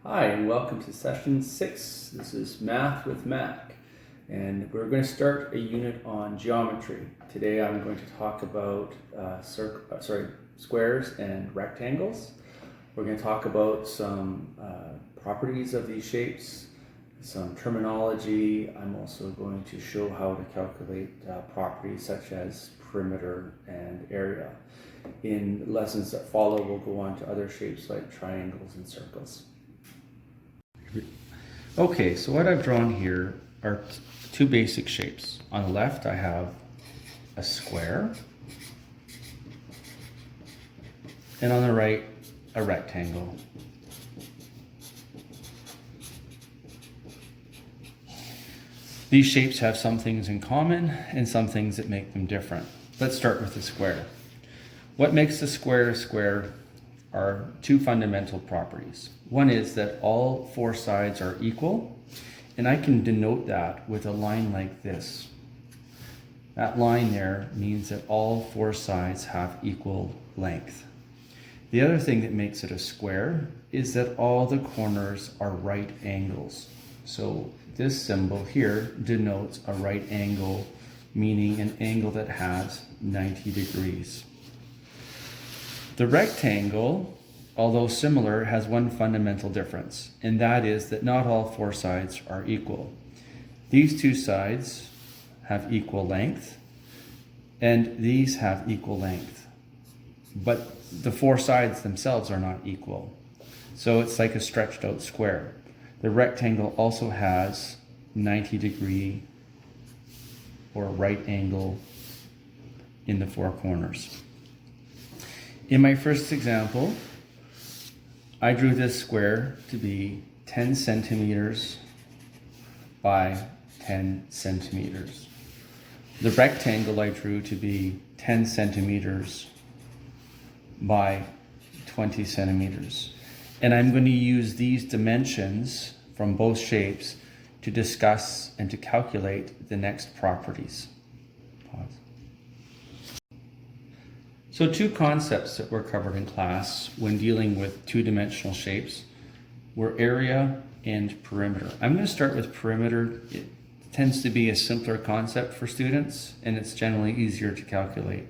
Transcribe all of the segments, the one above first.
Hi, and welcome to session 6. This is Math with Mac, and we're going to start a unit on geometry. Today I'm going to talk about squares and rectangles. We're going to talk about some properties of these shapes, some terminology. I'm also going to show how to calculate properties such as perimeter and area. In lessons that follow, we'll go on to other shapes like triangles and circles. Okay, so what I've drawn here are two basic shapes. On the left, I have a square, and on the right, a rectangle. These shapes have some things in common and some things that make them different. Let's start with the square. What makes the square a square are two fundamental properties. One is that all four sides are equal, and I can denote that with a line like this. That line there means that all four sides have equal length. The other thing that makes it a square is that all the corners are right angles. So this symbol here denotes a right angle, meaning an angle that has 90 degrees. The rectangle, although similar, has one fundamental difference, and that is that not all four sides are equal. These two sides have equal length, and these have equal length. But the four sides themselves are not equal. So it's like a stretched out square. The rectangle also has 90-degree or right angle in the four corners. In my first example, I drew this square to be 10 centimeters by 10 centimeters. The rectangle I drew to be 10 centimeters by 20 centimeters. And I'm going to use these dimensions from both shapes to discuss and to calculate the next properties. Pause. So two concepts that were covered in class when dealing with two-dimensional shapes were area and perimeter. I'm going to start with perimeter. It tends to be a simpler concept for students, and it's generally easier to calculate.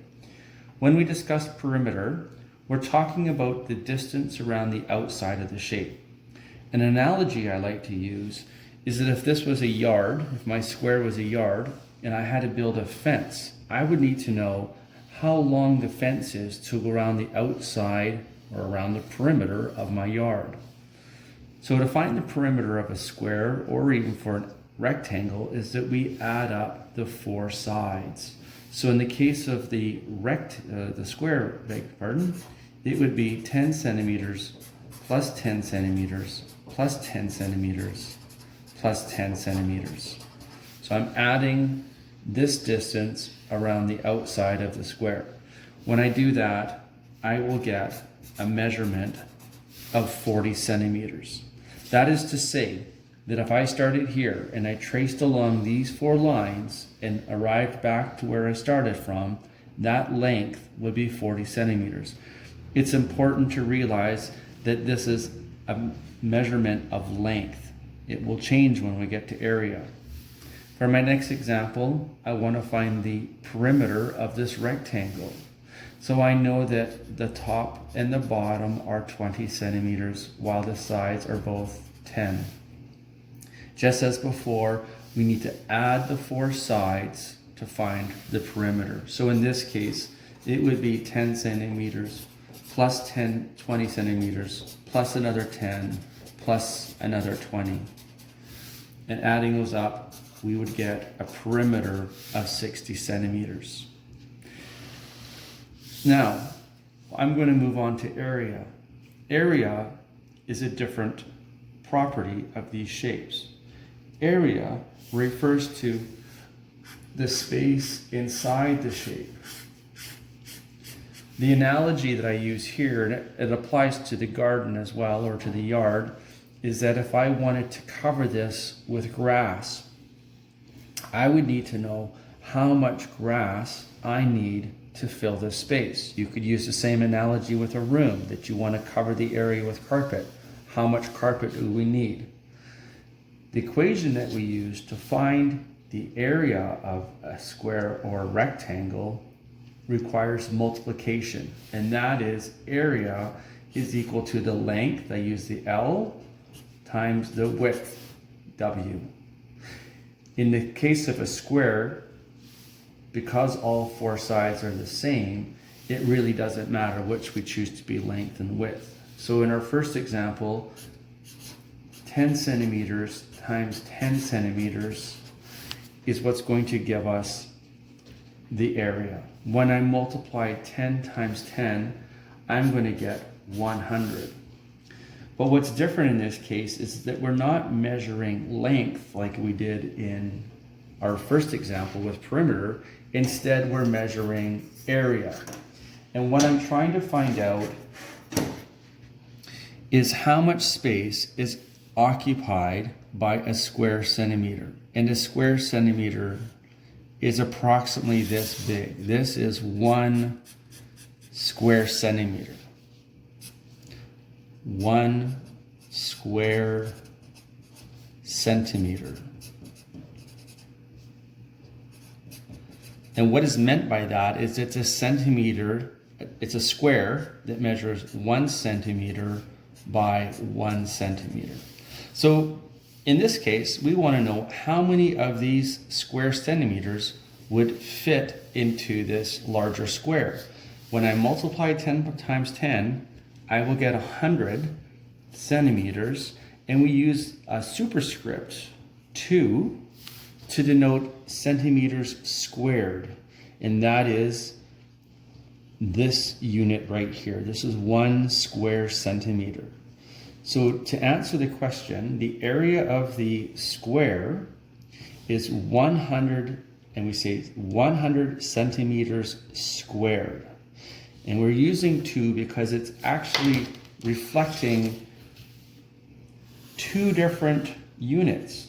When we discuss perimeter, we're talking about the distance around the outside of the shape. An analogy I like to use is that if this was a yard, if my square was a yard, and I had to build a fence, I would need to know how long the fence is to go around the outside or around the perimeter of my yard. So to find the perimeter of a square or even for a rectangle is that we add up the four sides. So in the case of the square, it would be 10 centimeters plus 10 centimeters plus 10 centimeters plus 10 centimeters. So I'm adding this distance around the outside of the square. When I do that, I will get a measurement of 40 centimeters. That is to say that if I started here and I traced along these four lines and arrived back to where I started from, that length would be 40 centimeters. It's important to realize that this is a measurement of length. It will change when we get to area. For my next example, I want to find the perimeter of this rectangle. So I know that the top and the bottom are 20 centimeters while the sides are both 10. Just as before, we need to add the four sides to find the perimeter. So in this case, it would be 10 centimeters plus 20 centimeters plus another 10 plus another 20. And adding those up, we would get a perimeter of 60 centimeters. Now, I'm going to move on to area. Area is a different property of these shapes. Area refers to the space inside the shape. The analogy that I use here, and it applies to the garden as well, or to the yard, is that if I wanted to cover this with grass, I would need to know how much grass I need to fill this space. You could use the same analogy with a room, that you want to cover the area with carpet. how much carpet do we need? The equation that we use to find the area of a square or a rectangle requires multiplication, and that is area is equal to the length, I use the L, times the width, W. In the case of a square, because all four sides are the same, it really doesn't matter which we choose to be length and width. So in our first example, 10 centimeters times 10 centimeters is what's going to give us the area. When I multiply 10 times 10, I'm going to get 100. But what's different in this case is that we're not measuring length like we did in our first example with perimeter. Instead, we're measuring area. And what I'm trying to find out is how much space is occupied by a square centimeter. And a square centimeter is approximately this big. This is 1 square centimeter. 1 square centimeter. And what is meant by that is it's a centimeter, it's a square that measures 1 centimeter by 1 centimeter. So in this case, we want to know how many of these square centimeters would fit into this larger square. When I multiply 10 times 10, I will get 100 centimeters, and we use a superscript 2 to denote centimeters squared, and that is this unit right here. This is 1 square centimeter. So to answer the question, the area of the square is 100, and we say 100 centimeters squared. And we're using 2 because it's actually reflecting 2 different units.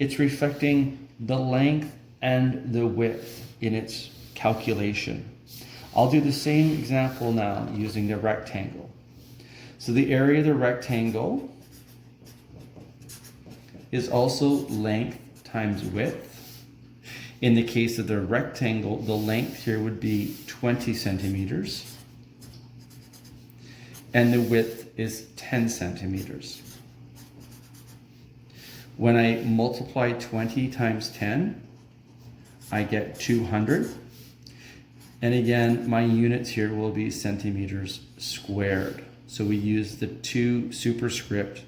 It's reflecting the length and the width in its calculation. I'll do the same example now using the rectangle. So the area of the rectangle is also length times width. In the case of the rectangle, the length here would be 20 centimeters, and the width is 10 centimeters. When I multiply 20 times 10, I get 200. And again, my units here will be centimeters squared. So we use the 2 superscript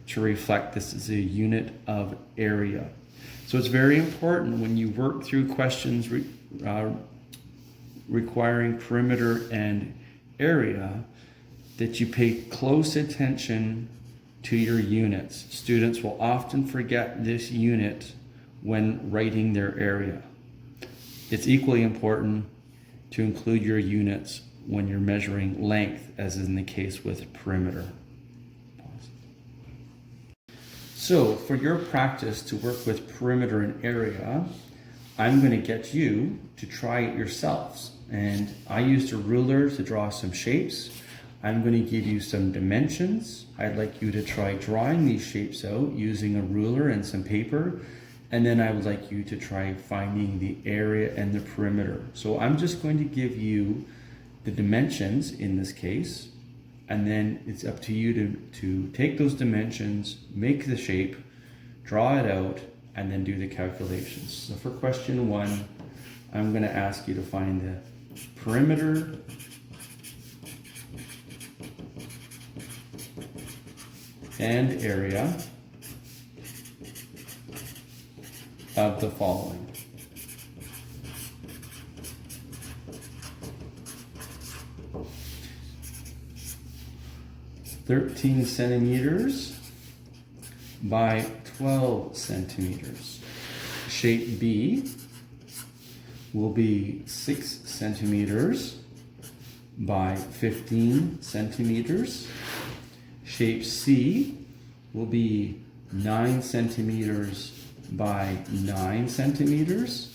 to reflect this as a unit of area. So it's very important when you work through questions requiring perimeter and area that you pay close attention to your units. Students will often forget this unit when writing their area. It's equally important to include your units when you're measuring length, as in the case with perimeter. So for your practice to work with perimeter and area, I'm going to get you to try it yourselves. And I used a ruler to draw some shapes. I'm going to give you some dimensions. I'd like you to try drawing these shapes out using a ruler and some paper. And then I would like you to try finding the area and the perimeter. So I'm just going to give you the dimensions in this case, and then it's up to you to take those dimensions, make the shape, draw it out, and then do the calculations. So for question 1, I'm going to ask you to find the perimeter and area of the following. "13 centimeters by 12 centimeters. Shape B will be 6 centimeters by 15 centimeters. Shape C will be 9 centimeters by 9 centimeters.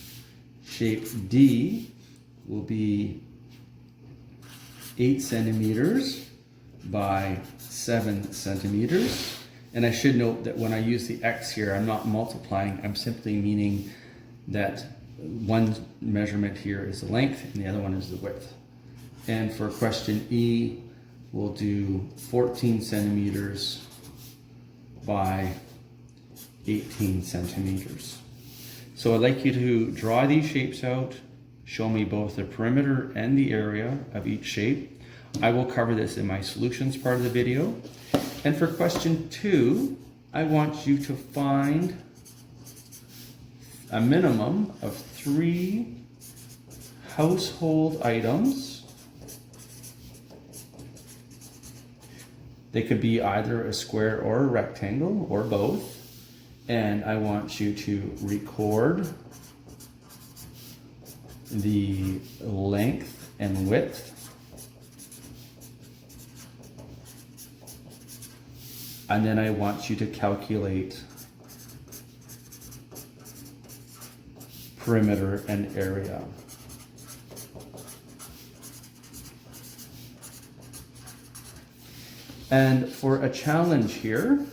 Shape D will be 8 centimeters by 7 centimeters. And I should note that when I use the X here, I'm not multiplying, I'm simply meaning that one measurement here is the length and the other one is the width. And for question E, we'll do 14 centimeters by 18 centimeters. So I'd like you to draw these shapes out, show me both the perimeter and the area of each shape. I will cover this in my solutions part of the video. And for question 2, I want you to find a minimum of 3 household items. They could be either a square or a rectangle or both. And I want you to record the length and width. And then I want you to calculate perimeter and area. And for a challenge here,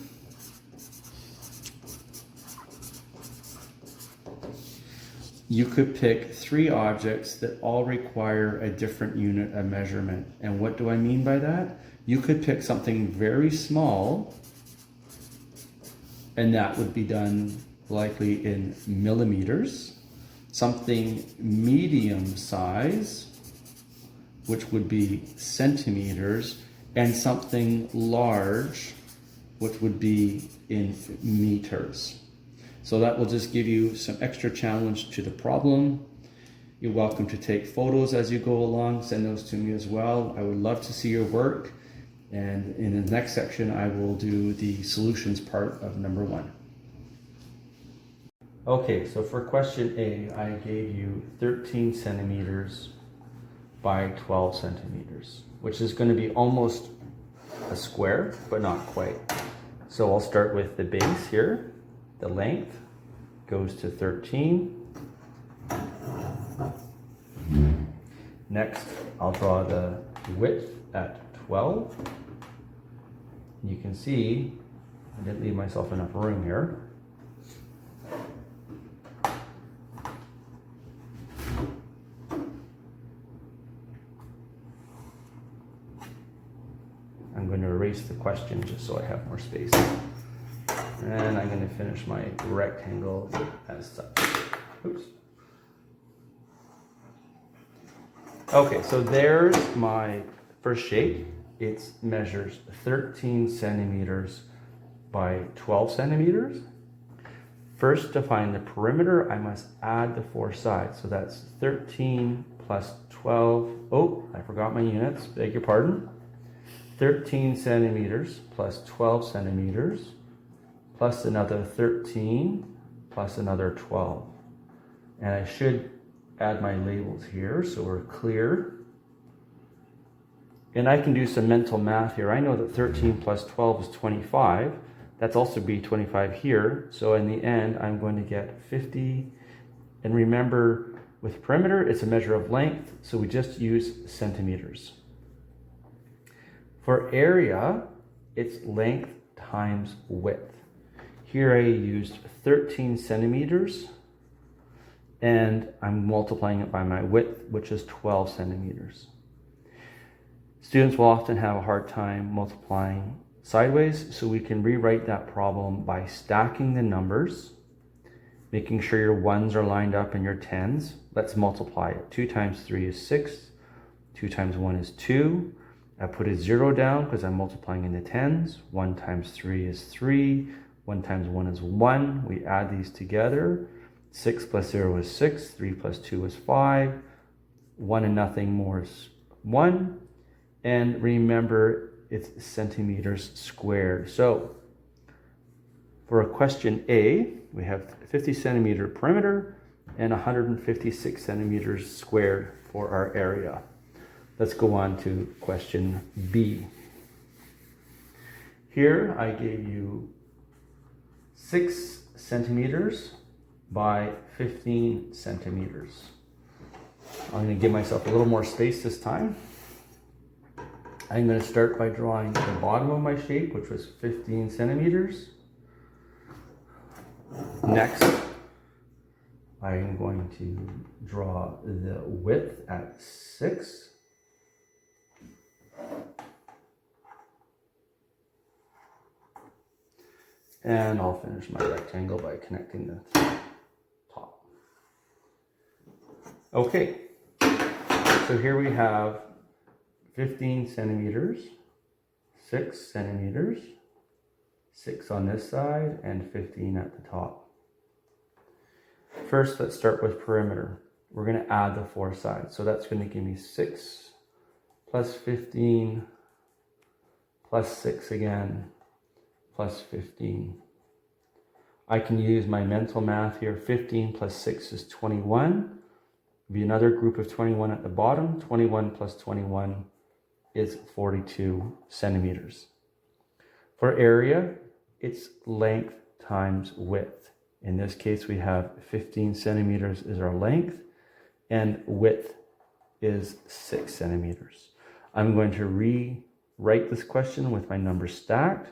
you could pick 3 objects that all require a different unit of measurement. And what do I mean by that? You could pick something very small, and that would be done likely in millimeters. Something medium size, which would be centimeters, and something large, which would be in meters. So that will just give you some extra challenge to the problem. You're welcome to take photos as you go along, send those to me as well. I would love to see your work. And in the next section, I will do the solutions part of number 1. Okay, so for question A, I gave you 13 centimeters by 12 centimeters, which is going to be almost a square, but not quite. So I'll start with the base here. The length goes to 13. Next, I'll draw the width at 12. You can see I didn't leave myself enough room here. I'm going to erase the question just so I have more space. And I'm going to finish my rectangle as such. Oops. Okay, so there's my first shape. It measures 13 centimeters by 12 centimeters. First, to find the perimeter, I must add the 4 sides. So that's 13 plus 12. Oh, I forgot my units, beg your pardon. 13 centimeters plus 12 centimeters plus another 13 plus another 12. And I should add my labels here so we're clear. And I can do some mental math here. I know that 13 plus 12 is 25. That's also be 25 here. So in the end, I'm going to get 50. And remember, with perimeter, it's a measure of length, so we just use centimeters. For area, it's length times width. Here I used 13 centimeters, and I'm multiplying it by my width, which is 12 centimeters. Students will often have a hard time multiplying sideways, so we can rewrite that problem by stacking the numbers, making sure your 1s are lined up and your 10s. Let's multiply it. 2 times 3 is 6. 2 times 1 is 2. I put a 0 down because I'm multiplying in the 10s. 1 times 3 is 3. 1 times 1 is 1. We add these together. 6 plus 0 is 6. 3 plus 2 is 5. 1 and nothing more is 1. And remember, it's centimeters squared. So for a question A, we have 50 centimeter perimeter and 156 centimeters squared for our area. Let's go on to question B. Here I gave you 6 centimeters by 15 centimeters. I'm going to give myself a little more space this time. I'm going to start by drawing the bottom of my shape, which was 15 centimeters. Next, I'm going to draw the width at 6. And I'll finish my rectangle by connecting the top. Okay, so here we have 15 centimeters, 6 centimeters, 6 on this side, and 15 at the top. First, let's start with perimeter. We're going to add the 4 sides. So that's going to give me 6 plus 15 plus 6 again plus 15. I can use my mental math here. 15 plus 6 is 21. Be another group of 21 at the bottom. 21 plus 21 is 42 centimeters. For area, it's length times width. In this case, we have 15 centimeters is our length, and width is 6 centimeters. I'm going to rewrite this question with my numbers stacked.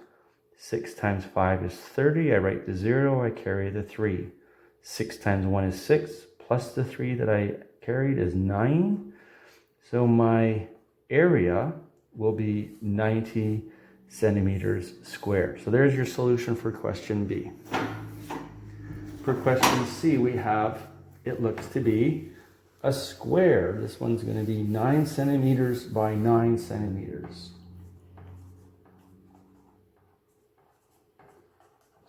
6 times 5 is 30. I write the 0, I carry the 3. 6 times 1 is 6, plus the 3 that I carried is 9. So my area will be 90 centimeters squared. So there's your solution for question B. For question C, we have, it looks to be a square. This one's going to be 9 centimeters by 9 centimeters.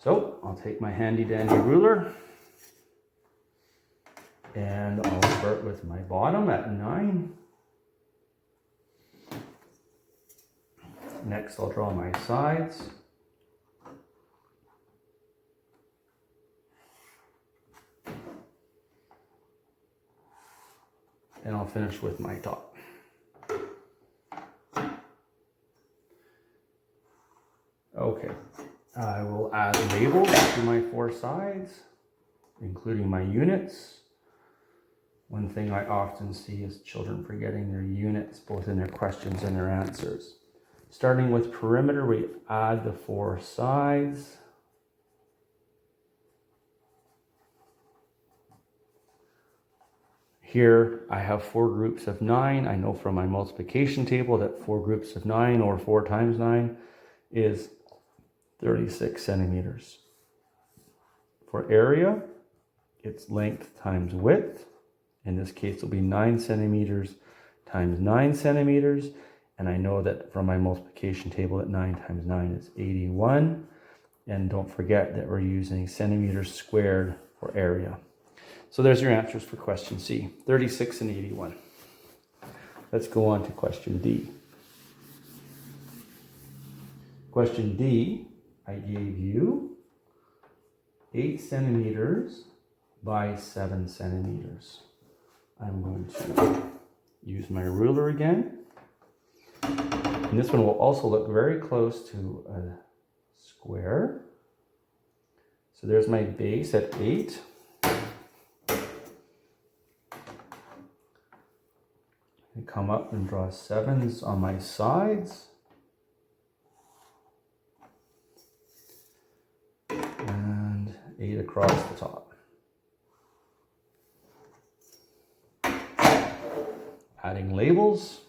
So I'll take my handy dandy ruler and I'll start with my bottom at 9. Next, I'll draw my sides. And I'll finish with my top. Okay, I will add labels to my 4 sides, including my units. One thing I often see is children forgetting their units, both in their questions and their answers. Starting with perimeter, we add the 4 sides. Here I have 4 groups of 9. I know from my multiplication table that 4 groups of 9, or 4 times 9, is 36 centimeters. For area, it's length times width. In this case, it'll be 9 centimeters times 9 centimeters. And I know that from my multiplication table that 9 times 9 is 81. And don't forget that we're using centimeters squared for area. So there's your answers for question C, 36 and 81. Let's go on to question D. Question D, I gave you 8 centimeters by 7 centimeters. I'm going to use my ruler again. And this one will also look very close to a square. So there's my base at 8. I come up and draw 7s on my sides. And 8 across the top. Adding labels.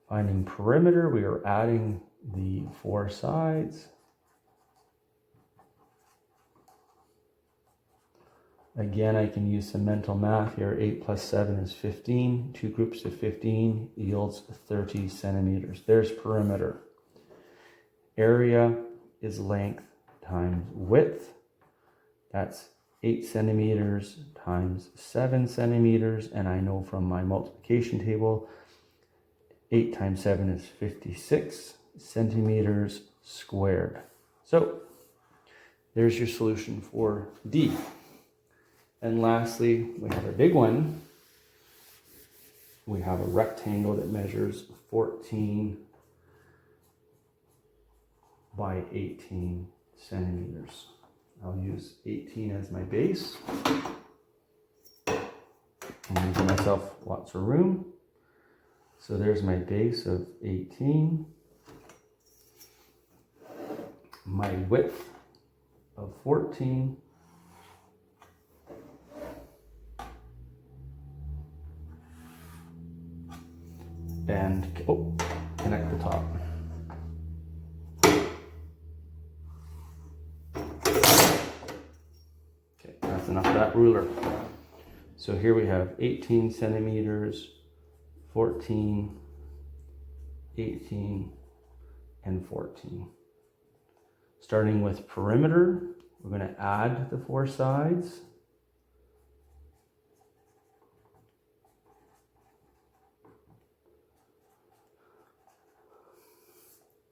Finding perimeter, we are adding the 4 sides. Again, I can use some mental math here. 8 plus 7 is 15. 2 groups of 15 yields 30 centimeters. There's perimeter. Area is length times width. That's 8 centimeters times 7 centimeters. And I know from my multiplication table, 8 times 7 is 56 centimeters squared. So there's your solution for D. And lastly, we have a big one. We have a rectangle that measures 14 by 18 centimeters. I'll use 18 as my base. I'm going to give myself lots of room. So there's my base of 18. My width of 14. And connect the top. Okay, that's enough of that ruler. So here we have 18 centimeters, 14, 18, and 14. Starting with perimeter, we're going to add the 4 sides.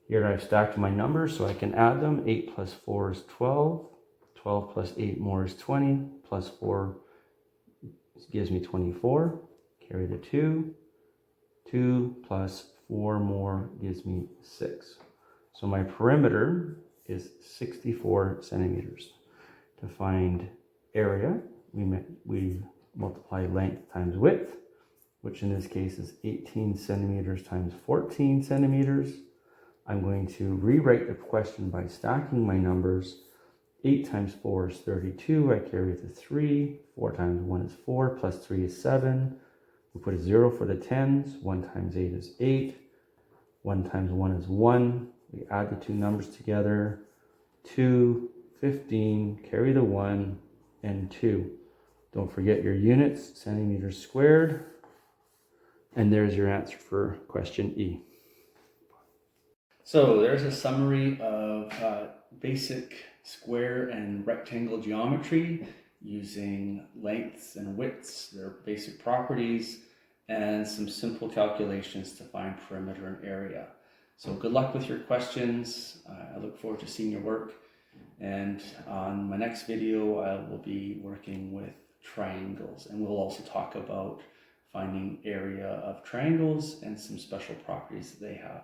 Here I've stacked my numbers so I can add them. 8 plus 4 is 12. 12 plus 8 more is 20. Plus 4 gives me 24. Carry the 2. 2 plus 4 more gives me 6. So my perimeter is 64 centimeters. To find area, we multiply length times width, which in this case is 18 centimeters times 14 centimeters. I'm going to rewrite the question by stacking my numbers. 8 times 4 is 32. I carry the 3. 4 times 1 is 4, plus 3 is 7. We put a 0 for the tens. 1 times 8 is 8. 1 times 1 is 1. We add the two numbers together. 2, 15, carry the 1, and 2. Don't forget your units, centimeters squared. And there's your answer for question E. So there's a summary of basic square and rectangle geometry using lengths and widths, their basic properties, and some simple calculations to find perimeter and area. So good luck with your questions. I look forward to seeing your work. And on my next video, I will be working with triangles, and we'll also talk about finding area of triangles and some special properties that they have.